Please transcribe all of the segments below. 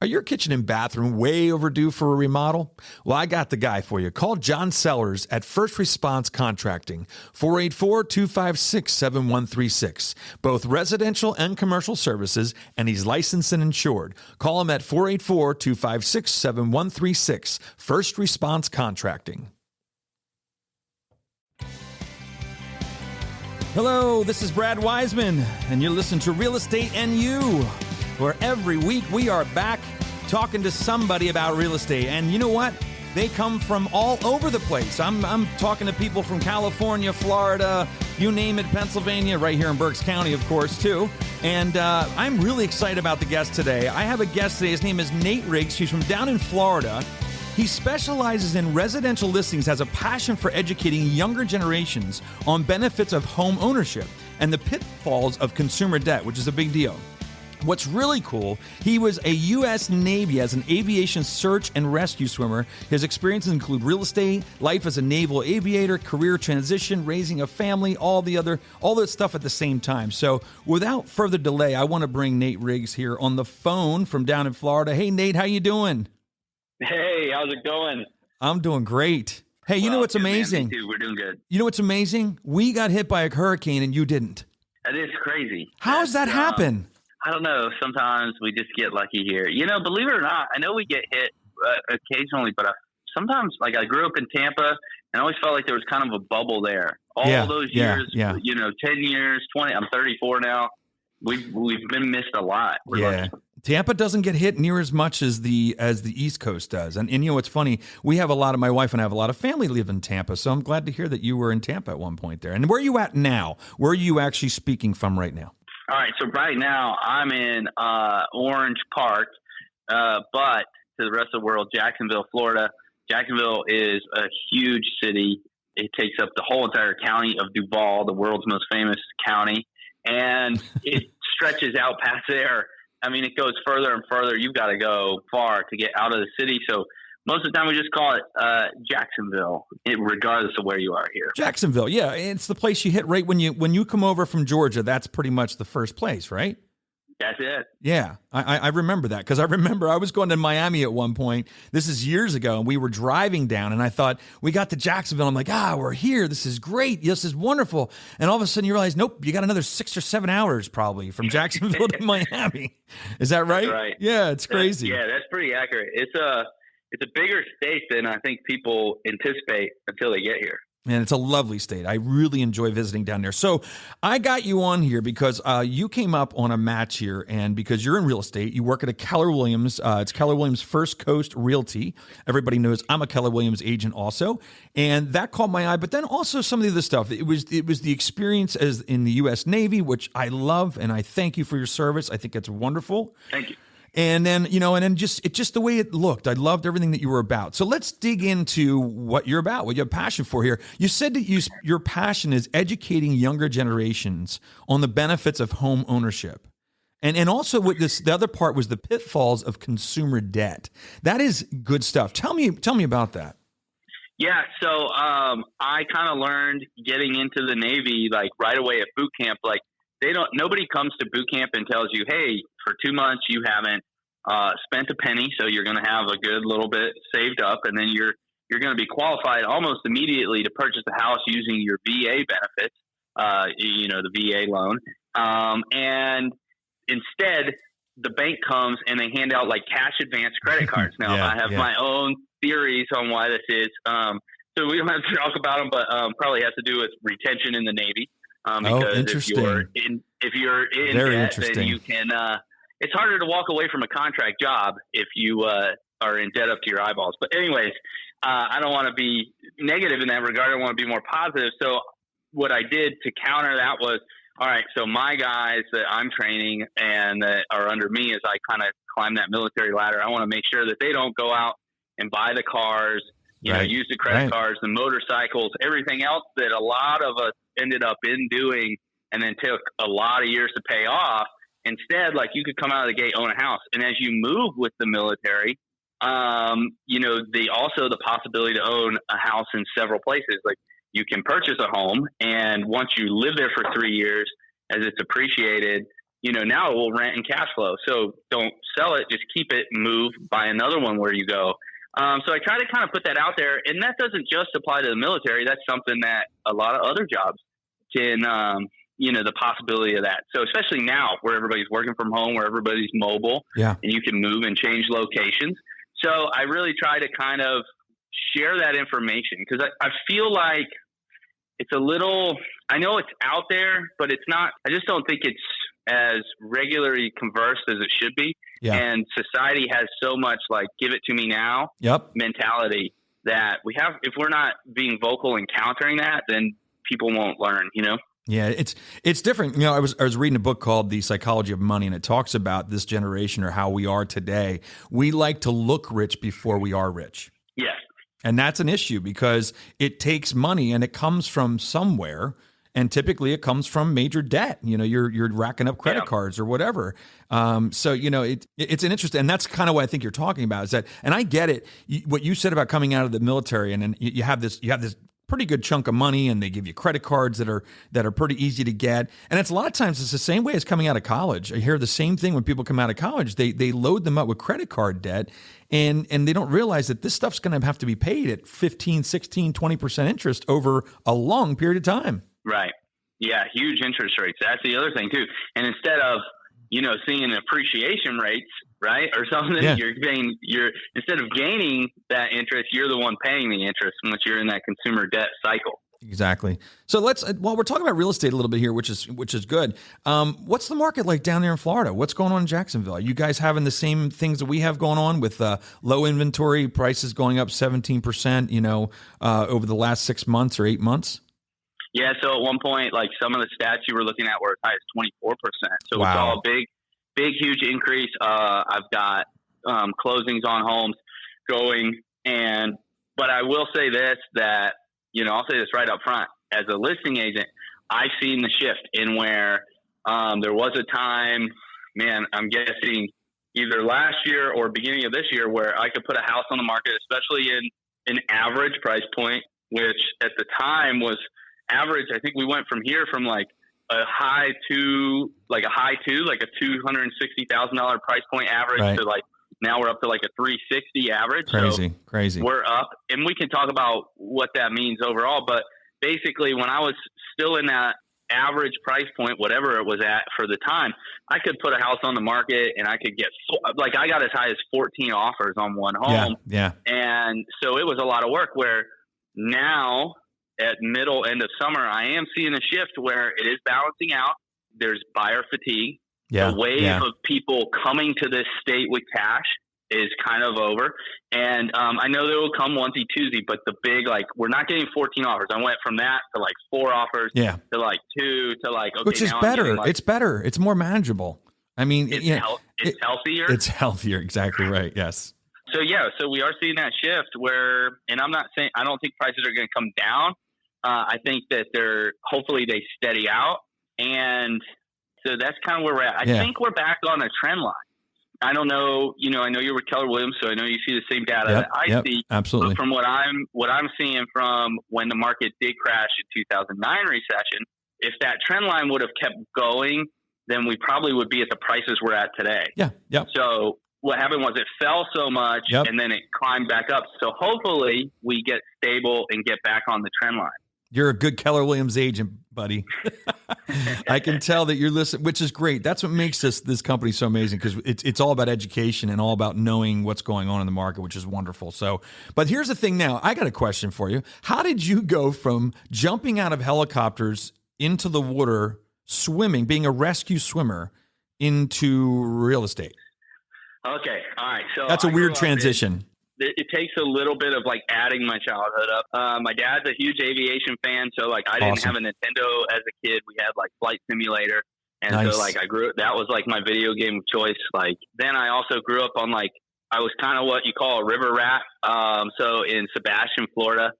Are your kitchen and bathroom way overdue for a remodel? Well, I got the guy for you. Call John Sellers at First Response Contracting, 484-256-7136. Both residential and commercial services, and he's licensed and insured. Call him at 484-256-7136. First Response Contracting. Hello, this is Brad Weisman, and you're listening to Real Estate and You, where every week we are back talking to somebody about real estate. And you know what? They come from all over the place. I'm talking to people from California, Florida, you name it, Pennsylvania, right here in Berks County, of course, too. And I'm really excited about the guest today. I have a guest today. His name is Nate Riggs. He's from down in Florida. He specializes in residential listings, has a passion for educating younger generations on benefits of home ownership and the pitfalls of consumer debt, which is a big deal. What's really cool, he was a U.S. Navy as an aviation search and rescue swimmer. His experiences include real estate, life as a naval aviator, career transition, raising a family, all that stuff at the same time. So without further delay, I want to bring Nate Riggs here on the phone from down in Florida. Hey, Nate, how you doing? Hey, how's it going? I'm doing great. Hey, you know what's amazing? Me too. We're doing good. You know what's amazing? We got hit by a hurricane and you didn't. That is crazy. How does that happen? I don't know. Sometimes we just get lucky here. You know, believe it or not, I know we get hit occasionally, but sometimes, like I grew up in Tampa and I always felt like there was kind of a bubble there. All those years, you know, 10 years, 20, I'm 34 now. We've been missed a lot. We're lucky. Tampa doesn't get hit near as much as the East Coast does. And you know what's funny? My wife and I have a lot of family live in Tampa, so I'm glad to hear that you were in Tampa at one point there. And where are you at now? Where are you actually speaking from right now? All right, so right now I'm in Orange Park, but to the rest of the world, Jacksonville, Florida. Jacksonville is a huge city. It takes up the whole entire county of Duval, the world's most famous county, and it stretches out past there. I mean, it goes further and further. You've got to go far to get out of the city. So most of the time we just call it Jacksonville, regardless of where you are here. Jacksonville, yeah. It's the place you hit right when you come over from Georgia. That's pretty much the first place, right? That's it. Yeah, I remember that because I remember I was going to Miami at one point. This is years ago, and we were driving down, and I thought, we got to Jacksonville. I'm like, we're here. This is great. This is wonderful. And all of a sudden you realize, nope, you got another 6 or 7 hours probably from Jacksonville to Miami. Is that right? That's right. Yeah, it's crazy. That's pretty accurate. It's a bigger state than I think people anticipate until they get here. And it's a lovely state. I really enjoy visiting down there. So I got you on here because you came up on a match here, and because you're in real estate, you work at a Keller Williams. It's Keller Williams First Coast Realty. Everybody knows I'm a Keller Williams agent also, and that caught my eye. But then also some of the other stuff. It was the experience as in the U.S. Navy, which I love, and I thank you for your service. I think it's wonderful. Thank you. And then, just the way it looked. I loved everything that you were about. So let's dig into what you're about, what you have passion for here. You said that your passion is educating younger generations on the benefits of home ownership. And also the other part was the pitfalls of consumer debt. That is good stuff. Tell me about that. Yeah. So, I kind of learned getting into the Navy, like right away at boot camp, like, nobody comes to boot camp and tells you, hey, for 2 months you haven't spent a penny, so you're going to have a good little bit saved up, and then you're going to be qualified almost immediately to purchase a house using your VA benefits, the VA loan. And instead, the bank comes and they hand out like cash advance credit cards. Now, I have my own theories on why this is. So we don't have to talk about them, but probably has to do with retention in the Navy. Because interesting. if you're in Very debt, interesting. then you can. It's harder to walk away from a contract job if you are in debt up to your eyeballs. But anyways, I don't want to be negative in that regard. I want to be more positive. So what I did to counter that was, all right, so my guys that I'm training and that are under me as I kind of climb that military ladder, I want to make sure that they don't go out and buy the cars, use the credit cards, the motorcycles, everything else that a lot of us ended up in doing and then took a lot of years to pay off. Instead, like, you could come out of the gate, own a house. And as you move with the military, also the possibility to own a house in several places. Like, you can purchase a home, and once you live there for 3 years, as it's appreciated, now it will rent and cash flow. So don't sell it, just keep it, move, buy another one where you go. So I try to kind of put that out there, and that doesn't just apply to the military. That's something that a lot of other jobs can, the possibility of that. So especially now where everybody's working from home, where everybody's mobile, and you can move and change locations. So I really try to kind of share that information, because I feel like it's a little, I know it's out there, but it's not, I just don't think it's as regularly conversed as it should be. Yeah. And society has so much like, give it to me now mentality that we have. If we're not being vocal and countering that, then people won't learn, Yeah, it's different. I was reading a book called The Psychology of Money, and it talks about this generation, or how we are today. We like to look rich before we are rich. Yes. And that's an issue, because it takes money and it comes from somewhere. And typically it comes from major debt. You're racking up credit cards or whatever. So, it's an interest. And that's kind of what I think you're talking about, is that, and I get it. What you said about coming out of the military, and then you have this pretty good chunk of money, and they give you credit cards that are pretty easy to get. And it's a lot of times it's the same way as coming out of college. I hear the same thing when people come out of college. They load them up with credit card debt, and they don't realize that this stuff's going to have to be paid at 15, 16, 20% interest over a long period of time. Right. Yeah. Huge interest rates. That's the other thing too. And instead of, seeing appreciation rates, right, or something, you're instead of gaining that interest, you're the one paying the interest once you're in that consumer debt cycle. Exactly. So while we're talking about real estate a little bit here, which is good. What's the market like down there in Florida? What's going on in Jacksonville? Are you guys having the same things that we have going on with low inventory, prices going up 17%, over the last 6 months or 8 months? Yeah, so at one point, like some of the stats you were looking at were as high as 24%. So Wow. We saw a big, huge increase. I've got closings on homes going, but I will say this, that, I'll say this right up front. As a listing agent, I've seen the shift in where there was a time, I'm guessing either last year or beginning of this year, where I could put a house on the market, especially in an average price point, which at the time was average. I think we went from like a high to like a $260,000 price point average, right, to like now we're up to like a $360 average. Crazy. We're up, and we can talk about what that means overall. But basically, when I was still in that average price point, whatever it was at for the time, I could put a house on the market and I could get I got as high as 14 offers on one home. Yeah. And so it was a lot of work, where now at end of summer, I am seeing a shift where it is balancing out. There's buyer fatigue. The wave of people coming to this state with cash is kind of over. And I know there will come onesie twosie, but the big, we're not getting 14 offers. I went from that to 4 offers to 2 to okay. Which is better. It's better. It's more manageable. I mean, it's healthier. It's healthier. Exactly right. Yes. So we are seeing that shift where, and I'm not saying, I don't think prices are going to come down. I think that hopefully they steady out. And so that's kind of where we're at. I think we're back on a trend line. I don't know, I know you're with Keller Williams, so I know you see the same data that I see. Absolutely. But from what I'm seeing from when the market did crash in 2009 recession, if that trend line would have kept going, then we probably would be at the prices we're at today. Yeah. Yep. So what happened was it fell so much and then it climbed back up. So hopefully we get stable and get back on the trend line. You're a good Keller Williams agent, buddy. I can tell that you're listening, which is great. That's what makes this company so amazing, because it's all about education and all about knowing what's going on in the market, which is wonderful. So, but here's the thing now. I got a question for you. How did you go from jumping out of helicopters into the water, swimming, being a rescue swimmer, into real estate? Okay. All right. So that's a weird transition. It takes a little bit of adding my childhood up. My dad's a huge aviation fan, so I didn't have a Nintendo as a kid. We had Flight Simulator, and so I grew up. That was my video game of choice. Then I also grew up on I was kind of what you call a river rat. So in Sebastian, Florida,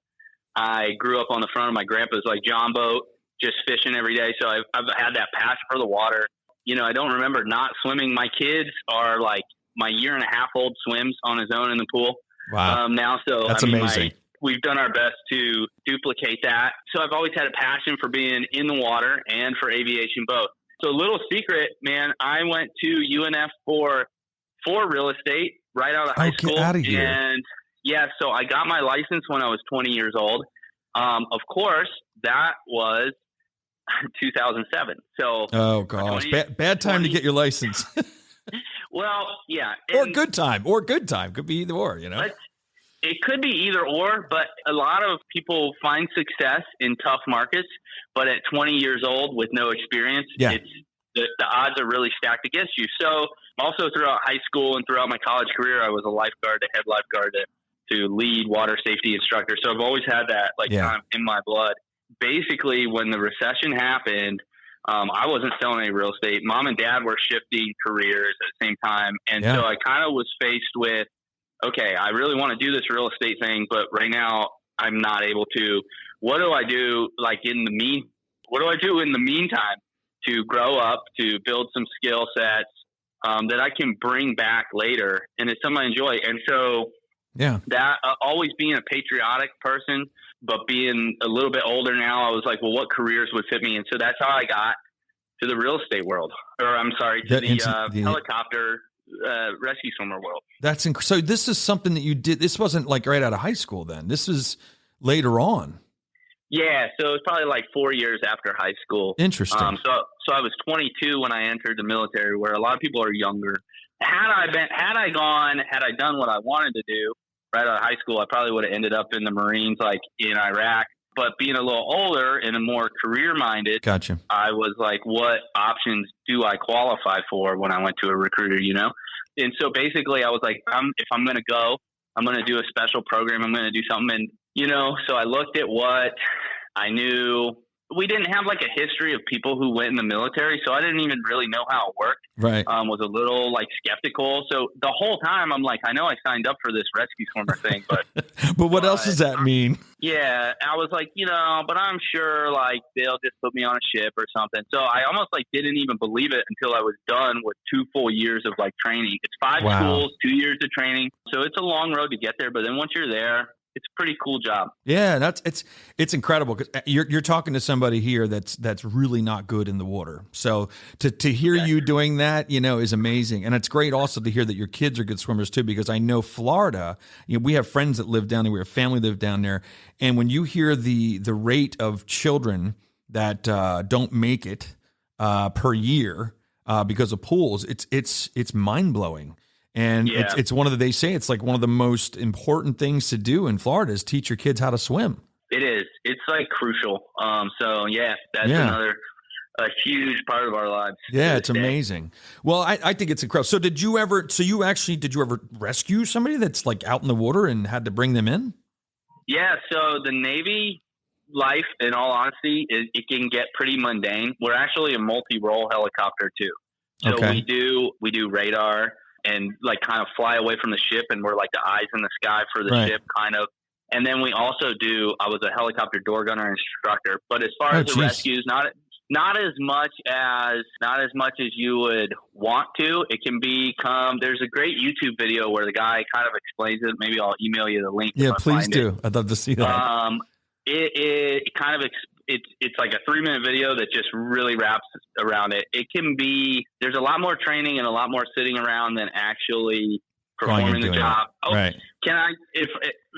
I grew up on the front of my grandpa's John boat, just fishing every day. So I've had that passion for the water. I don't remember not swimming. My kids are my 1.5-year-old swims on his own in the pool. Wow. Now, so that's amazing. We've done our best to duplicate that. So I've always had a passion for being in the water and for aviation both. So little secret, man, I went to UNF for real estate right out of high school. Get out of here. And yeah, so I got my license when I was 20 years old. Of course, that was 2007. So oh gosh, bad time to get your license. Well, yeah, or good time. Could be either or, you know. It could be either or, but a lot of people find success in tough markets. But at 20 years old with no experience, it's the odds are really stacked against you. So also throughout high school and throughout my college career, I was a lifeguard, a head lifeguard to lead water safety instructor. So I've always had that kind of in my blood. Basically, when the recession happened, I wasn't selling any real estate. Mom and dad were shifting careers at the same time. And so I kind of was faced with, okay, I really want to do this real estate thing, but right now I'm not able to. What do I do what do I do in the meantime to grow up, to build some skill sets that I can bring back later? And it's something I enjoy. And so that always being a patriotic person, but being a little bit older now, I was like, well, what careers would fit me? And so that's how I got to the real estate world, or I'm sorry, to the helicopter rescue swimmer world. So this is something that you did. This wasn't like right out of high school then. This is later on. Yeah. So it's probably like 4 years after high school. Interesting. So I was 22 when I entered the military, where a lot of people are younger. Had I done what I wanted to do right out of high school, I probably would have ended up in the Marines, like in Iraq. But being a little older and a more career-minded, gotcha. I was like, what options do I qualify for when I went to a recruiter, you know? And so basically I was like, if I'm going to go, I'm going to do a special program. I'm going to do something. And, you know, so I looked at what I knew. We didn't have like a history of people who went in the military, so I didn't even really know how it worked. Right. Was a little like skeptical. So the whole time I'm like, I know I signed up for this rescue swimmer thing, but but what else does that mean? Yeah, I was like, but I'm sure like they'll just put me on a ship or something. So I almost like didn't even believe it until I was done with 2 full years of like training. It's 5 schools, 2 years of training. So it's a long road to get there, but then once you're there, it's a pretty cool job. Yeah, it's incredible because you're talking to somebody here that's really not good in the water. So to hear you doing that, is amazing, and it's great also to hear that your kids are good swimmers too. Because I know Florida, we have friends that live down there, we have family that live down there, and when you hear the rate of children that don't make it per year because of pools, it's mind blowing. And it's one of they say it's like one of the most important things to do in Florida is teach your kids how to swim. It is. It's like crucial. That's another huge part of our lives. Yeah, it's amazing. Well, I think it's incredible. So did you ever rescue somebody that's like out in the water and had to bring them in? Yeah. So the Navy life, in all honesty, it can get pretty mundane. We're actually a multi-role helicopter too. So we do radar and like kind of fly away from the ship, and we're like the eyes in the sky for the ship kind of. And then we also I was a helicopter door gunner instructor, but as far as the rescues, not as much as you would want to. It can become, there's a great YouTube video where the guy kind of explains it. Maybe I'll email you the link. Yeah, please do. I'd love to see that. It kind of it's like a 3-minute video that just really wraps around it. It can be, there's a lot more training and a lot more sitting around than actually performing the job. Right. Can I, if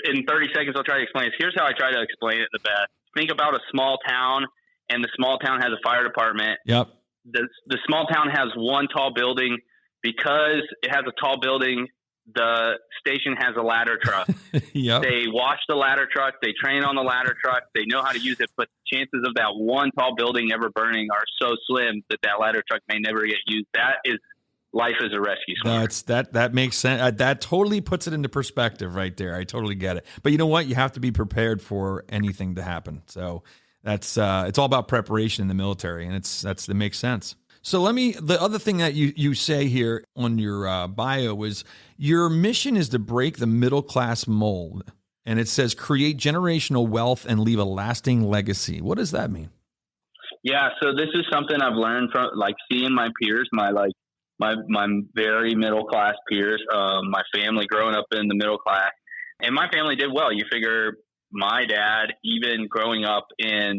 in 30 seconds, I'll try to explain this. Here's how I try to explain it the best. Think about a small town, and the small town has a fire department. Yep. The small town has one tall building. Because it has a tall building, the station has a ladder truck. Yep. They wash the ladder truck. They train on the ladder truck. They know how to use it, but the chances of that one tall building ever burning are so slim that ladder truck may never get used. That is life as a rescue swimmer. That makes sense. That totally puts it into perspective right there. I totally get it. But you know what? You have to be prepared for anything to happen. So that's it's all about preparation in the military, and that makes sense. So the other thing that you say here on your bio is your mission is to break the middle-class mold. And it says create generational wealth and leave a lasting legacy. What does that mean? Yeah. So this is something I've learned from like seeing my peers, my very middle-class peers, my family growing up in the middle class, and my family did well. You figure my dad, even growing up in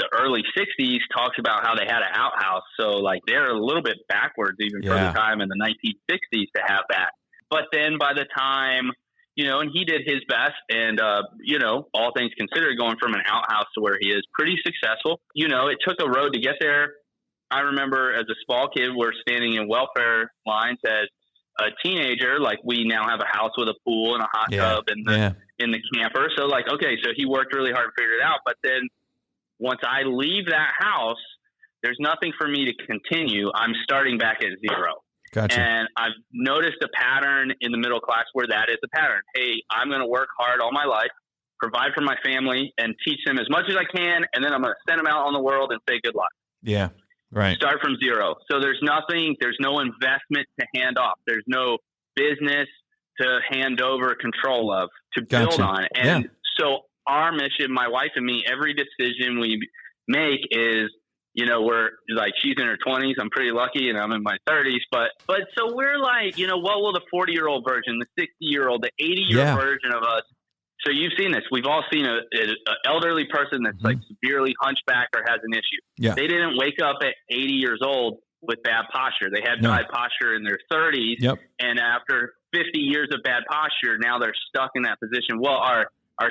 the early 60s talks about how they had an outhouse. So like they're a little bit backwards even for the time in the 1960s to have that. But then by the time, and he did his best, and, all things considered, going from an outhouse to where he is, pretty successful. It took a road to get there. I remember as a small kid, we're standing in welfare lines as a teenager. Like, we now have a house with a pool and a hot tub in the camper. So like, okay, so he worked really hard to figure it out. But then once I leave that house, there's nothing for me to continue. I'm starting back at zero. Gotcha. And I've noticed a pattern in the middle class where that is the pattern. Hey, I'm going to work hard all my life, provide for my family, and teach them as much as I can, and then I'm going to send them out on the world and say good luck. Yeah, right. Start from zero. So there's no investment to hand off. There's no business to hand over control of, to build on. And so our mission, my wife and me, every decision we make is, we're like, she's in her 20s. I'm pretty lucky, and I'm in my 30s. But so we're like, what will the 40-year-old version, the 60-year-old, the 80-year version of us? So you've seen this. We've all seen an elderly person that's like severely hunchback or has an issue. Yeah. They didn't wake up at 80 years old with bad posture. They had bad posture in their 30s. Yep. And after 50 years of bad posture, now they're stuck in that position. Well, our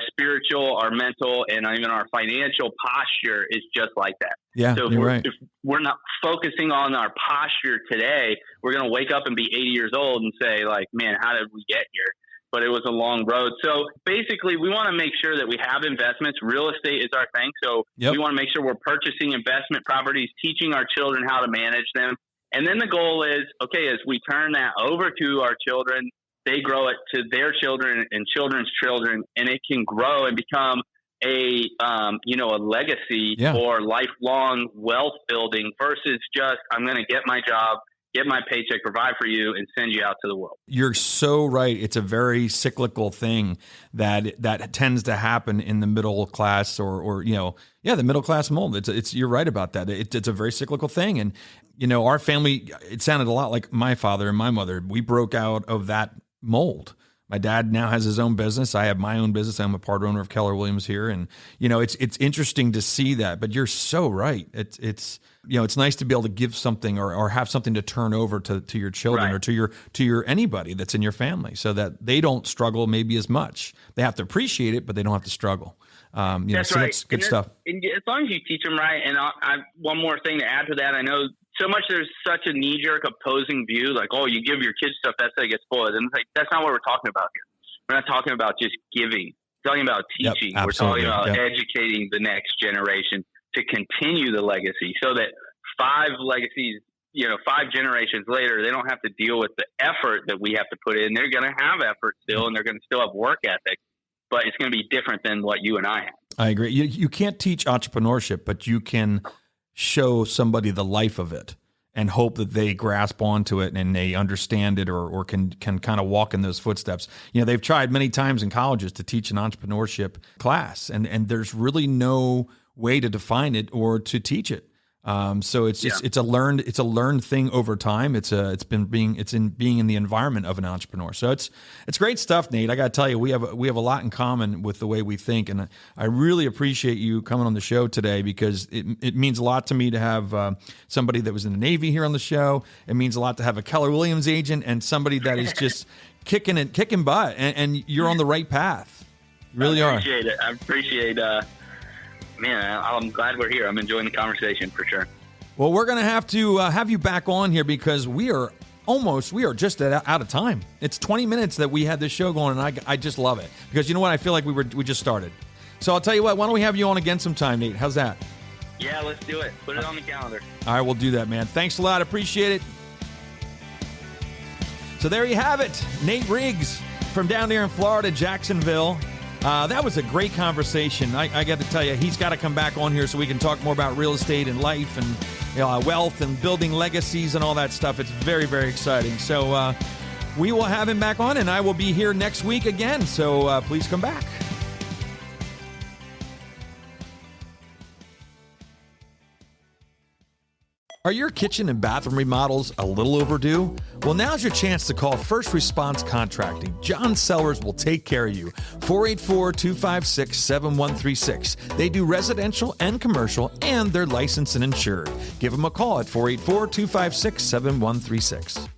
spiritual, our mental, and even our financial posture is just like that. Yeah, so if we're not focusing on our posture today, we're going to wake up and be 80 years old and say, like, man, how did we get here? But it was a long road. So basically, we want to make sure that we have investments. Real estate is our thing. So we want to make sure we're purchasing investment properties, teaching our children how to manage them. And then the goal is, okay, as we turn that over to our children, they grow it to their children and children's children, and it can grow and become a legacy or lifelong wealth building versus just, I'm going to get my job, get my paycheck, provide for you, and send you out to the world. You're so right. It's a very cyclical thing that tends to happen in the middle class or the middle class mold. It's you're right about that. It's a very cyclical thing. And, our family, it sounded a lot like my father and my mother. We broke out of that mold. My dad now has his own business. I have my own business. I'm a part owner of Keller Williams here. And, it's interesting to see that, but you're so right. It's nice to be able to give something or have something to turn over to your children or to your anybody that's in your family so that they don't struggle maybe as much. They have to appreciate it, but they don't have to struggle. That's right. That's good stuff. And as long as you teach them right. And I one more thing to add to that. I know so much there's such a knee-jerk opposing view, like, oh, you give your kids stuff, that's how it gets spoiled. And it's like, that's not what we're talking about here. We're not talking about just giving. We're talking about teaching. We're talking about educating the next generation to continue the legacy so that 5 generations later, they don't have to deal with the effort that we have to put in. They're going to have effort still, and they're going to still have work ethic, but it's going to be different than what you and I have. I agree. You can't teach entrepreneurship, but you can show somebody the life of it and hope that they grasp onto it and they understand it or can kind of walk in those footsteps. They've tried many times in colleges to teach an entrepreneurship class, and there's really no way to define it or to teach it. So it's just it's a learned thing over time. It's in being in the environment of an entrepreneur. So it's great stuff, Nate. I got to tell you, we have a lot in common with the way we think, and I really appreciate you coming on the show today because it means a lot to me to have somebody that was in the Navy here on the show. It means a lot to have a Keller Williams agent and somebody that is just kicking butt, and you're on the right path. You really are. I appreciate it. I appreciate. Man, I'm glad we're here. I'm enjoying the conversation for sure. Well, we're going to have to have you back on here because we are just out of time. It's 20 minutes that we had this show going, and I just love it because you know what? I feel like we just started. So I'll tell you what, why don't we have you on again sometime, Nate? How's that? Yeah, let's do it. Put it on the calendar. All right, we'll do that, man. Thanks a lot. Appreciate it. So there you have it. Nate Riggs from down there in Florida, Jacksonville. That was a great conversation. I got to tell you, he's got to come back on here so we can talk more about real estate and life and wealth and building legacies and all that stuff. It's very, very exciting. So we will have him back on, and I will be here next week again. So please come back. Are your kitchen and bathroom remodels a little overdue? Well, now's your chance to call First Response Contracting. John Sellers will take care of you. 484-256-7136. They do residential and commercial, and they're licensed and insured. Give them a call at 484-256-7136.